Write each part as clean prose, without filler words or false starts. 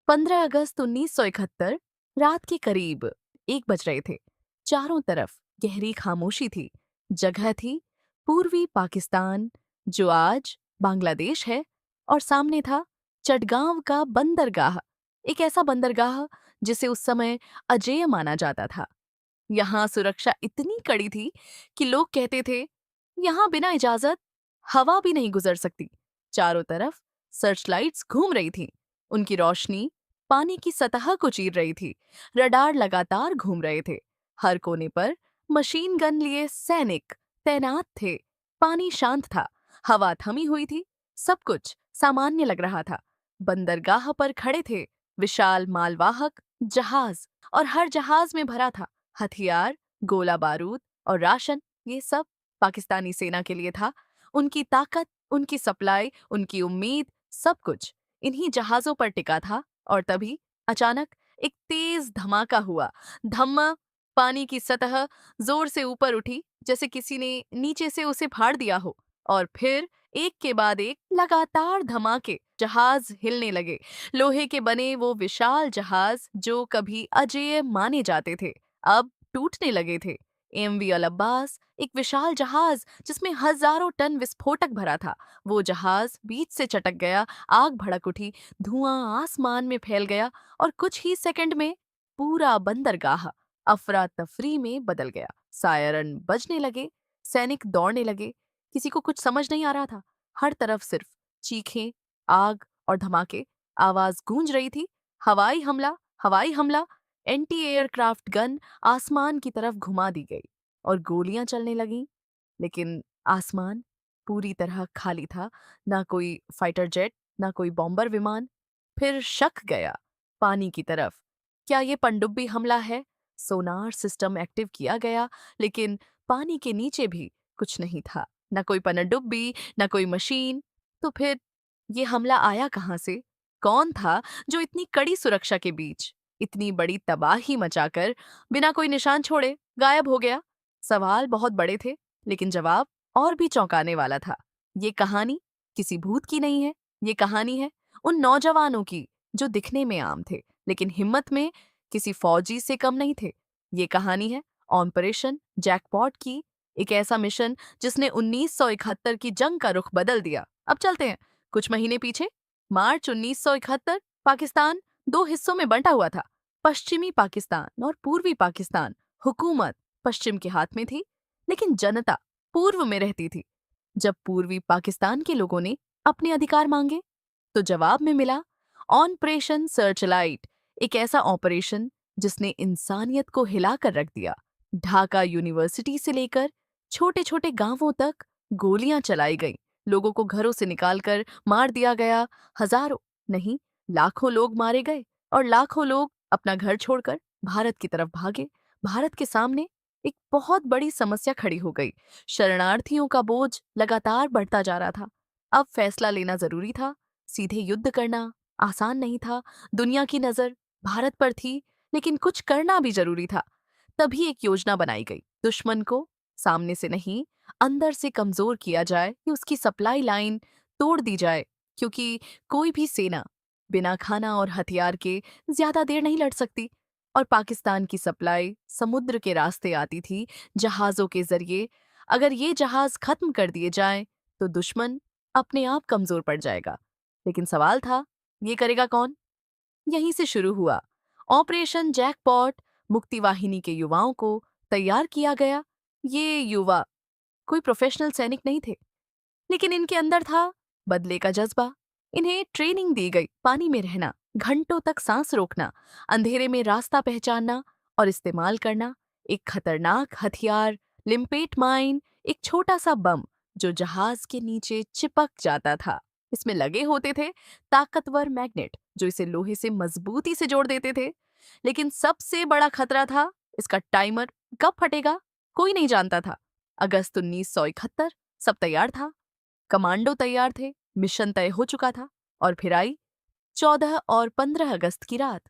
15 अगस्त 1971 रात के करीब 1 बज रहे थे। चारों तरफ गहरी खामोशी थी। जगह थी पूर्वी पाकिस्तान, जो आज बांग्लादेश है, और सामने था चटगांव का बंदरगाह। एक ऐसा बंदरगाह जिसे उस समय अजेय माना जाता था। यहाँ सुरक्षा इतनी कड़ी थी कि लोग कहते थे, यहाँ बिना इजाजत हवा भी नहीं गुजर सकती। चारों तरफ सर्चलाइट्स घूम रही थीं। उनकी रोशनी पानी की सतह को चीर रही थी। रडार लगातार घूम रहे थे। हर कोने पर मशीन गन लिए सैनिक तैनात थे। पानी शांत था, हवा थमी हुई थी, सब कुछ सामान्य लग रहा था। बंदरगाह पर खड़े थे विशाल मालवाहक जहाज, और हर जहाज में भरा था हथियार, गोला बारूद और राशन। ये सब पाकिस्तानी सेना के लिए था। उनकी ताकत, उनकी सप्लाई, उनकी उम्मीद, सब कुछ इन्हीं जहाजों पर टिका था। और तभी अचानक एक तेज धमाका हुआ। धम्मा, पानी की सतह जोर से ऊपर उठी, जैसे किसी ने नीचे से उसे फाड़ दिया हो। और फिर एक के बाद एक लगातार धमाके, जहाज हिलने लगे। लोहे के बने वो विशाल जहाज जो कभी अजेय माने जाते थे, अब टूटने लगे थे। एमवी अल अब्बास, एक विशाल जहाज जिसमें हजारों टन विस्फोटक भरा था, वो जहाज बीच से चटक गया। आग भड़क उठी, धुआं आसमान में फैल गया, और कुछ ही सेकंड में पूरा बंदरगाह अफरा तफरी में बदल गया। सायरन बजने लगे, सैनिक दौड़ने लगे। किसी को कुछ समझ नहीं आ रहा था। हर तरफ सिर्फ चीखें, आग और धमाके। आवाज गूंज रही थी, हवाई हमला, हवाई हमला। एंटी एयरक्राफ्ट गन आसमान की तरफ घुमा दी गई और गोलियां चलने लगीं। लेकिन आसमान पूरी तरह खाली था। ना कोई फाइटर जेट, ना कोई बॉम्बर विमान। फिर शक गया पानी की तरफ। क्या ये पनडुब्बी हमला है? सोनार सिस्टम एक्टिव किया गया, लेकिन पानी के नीचे भी कुछ नहीं था। ना कोई पनडुब्बी, ना कोई मशीन। तो फिर ये हमला आया कहाँ से? कौन था जो इतनी कड़ी सुरक्षा के बीच इतनी बड़ी तबाही मचाकर बिना कोई निशान छोड़े गायब हो गया? सवाल बहुत बड़े थे, लेकिन जवाब और भी चौंकाने वाला था। ये कहानी किसी भूत की नहीं है। ये कहानी है उन नौजवानों की जो दिखने में आम थे, लेकिन हिम्मत में किसी फौजी से कम नहीं थे। ये कहानी है ऑपरेशन जैकपॉट की, एक ऐसा मिशन जिसने 1971 की जंग का रुख बदल दिया। अब चलते हैं कुछ महीने पीछे। मार्च 1971। पाकिस्तान दो हिस्सों में बंटा हुआ था, पश्चिमी पाकिस्तान और पूर्वी पाकिस्तान। हुकूमत पश्चिम के हाथ में थी, लेकिन जनता पूर्व में रहती थी। जब पूर्वी पाकिस्तान के लोगों ने अपने अधिकार मांगे, तो जवाब में मिला ऑपरेशन सर्चलाइट, एक ऐसा ऑपरेशन जिसने इंसानियत को हिलाकर रख दिया। ढाका यूनिवर्सिटी से लेकर छोटे छोटे गांवों तक गोलियां चलाई गईं। लोगों को घरों से निकालकर मार दिया गया। हजारों नहीं, लाखों लोग मारे गए, और लाखों लोग अपना घर छोड़कर भारत की तरफ भागे। भारत के सामने एक बहुत बड़ी समस्या खड़ी हो गई। शरणार्थियों का बोझ लगातार बढ़ता जा रहा था। अब फैसला लेना जरूरी था। सीधे युद्ध करना आसान नहीं था। दुनिया की नजर भारत पर थी, लेकिन कुछ करना भी जरूरी था। तभी एक योजना बनाई गई। दुश्मन को सामने से नहीं, अंदर से कमजोर किया जाए कि उसकी सप्लाई लाइन तोड़ दी जाए, क्योंकि कोई भी सेना बिना खाना और हथियार के ज्यादा देर नहीं लड़ सकती। और पाकिस्तान की सप्लाई समुद्र के रास्ते आती थी, जहाजों के जरिए। अगर ये जहाज खत्म कर दिए जाएं, तो दुश्मन अपने आप कमजोर पड़ जाएगा। लेकिन सवाल था, ये करेगा कौन? यहीं से शुरू हुआ ऑपरेशन जैकपॉट। मुक्ति वाहिनी के युवाओं को तैयार किया गया। ये युवा कोई प्रोफेशनल सैनिक नहीं थे, लेकिन इनके अंदर था बदले का जज्बा। इन्हें ट्रेनिंग दी गई, पानी में रहना, घंटों तक सांस रोकना, अंधेरे में रास्ता पहचानना और इस्तेमाल करना। एक खतरनाक हथियार, लिम्पेट माइन, एक छोटा सा बम जो जहाज के नीचे चिपक जाता था। इसमें लगे होते थे ताकतवर मैग्नेट जो इसे लोहे से मजबूती से जोड़ देते थे। लेकिन सबसे बड़ा खतरा था इसका टाइमर। कब फटेगा कोई नहीं जानता था। अगस्त 1971। सब तैयार था, कमांडो तैयार थे, मिशन तय हो चुका था। और फिर आई 14 और 15 अगस्त की रात।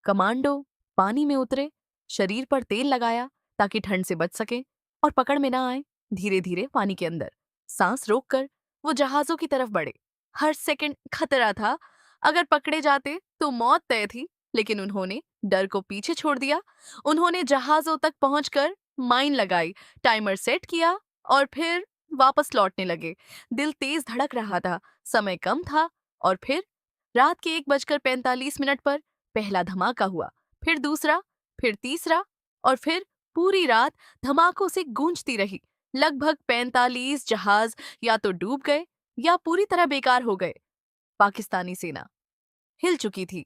कमांडो पानी में उतरे, शरीर पर तेल लगाया ताकि ठंड से बच सके और पकड़ में ना आए। धीरे धीरे पानी के अंदर सांस रोककर वो जहाजों की तरफ बढ़े। हर सेकंड खतरा था। अगर पकड़े जाते तो मौत तय थी, लेकिन उन्होंने डर को पीछे छोड़ दिया। उन्होंने जहाजों तक पहुंचकर माइन लगाई, टाइमर सेट किया और फिर वापस लौटने लगे। दिल तेज धड़क रहा था, समय कम था और फिर रात के 1:45 पर पहला धमाका हुआ, फिर दूसरा, फिर तीसरा और फिर पूरी रात धमाकों से गूंजती रही। लगभग 45 जहाज या तो डूब गए या पूरी तरह बेकार हो गए। पाकिस्तानी सेना हिल चुकी थी,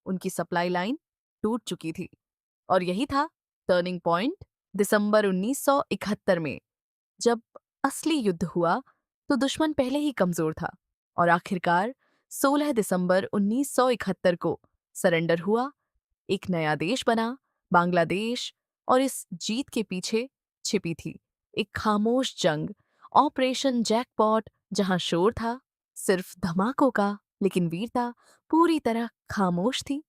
उनकी सप्लाई लाइन टूट चुकी थी और यही था टर्निंग पॉइंट। दिसंबर 1971 में जब असली युद्ध हुआ तो दुश्मन पहले ही कमजोर था और आखिरकार 16 दिसंबर 1971 को सरेंडर हुआ। एक नया देश बना, बांग्लादेश, और इस जीत के पीछे छिपी थी एक खामोश जंग, ऑपरेशन जैकपॉट, जहां शोर था सिर्फ धमाकों का, लेकिन वीरता पूरी तरह खामोश थी।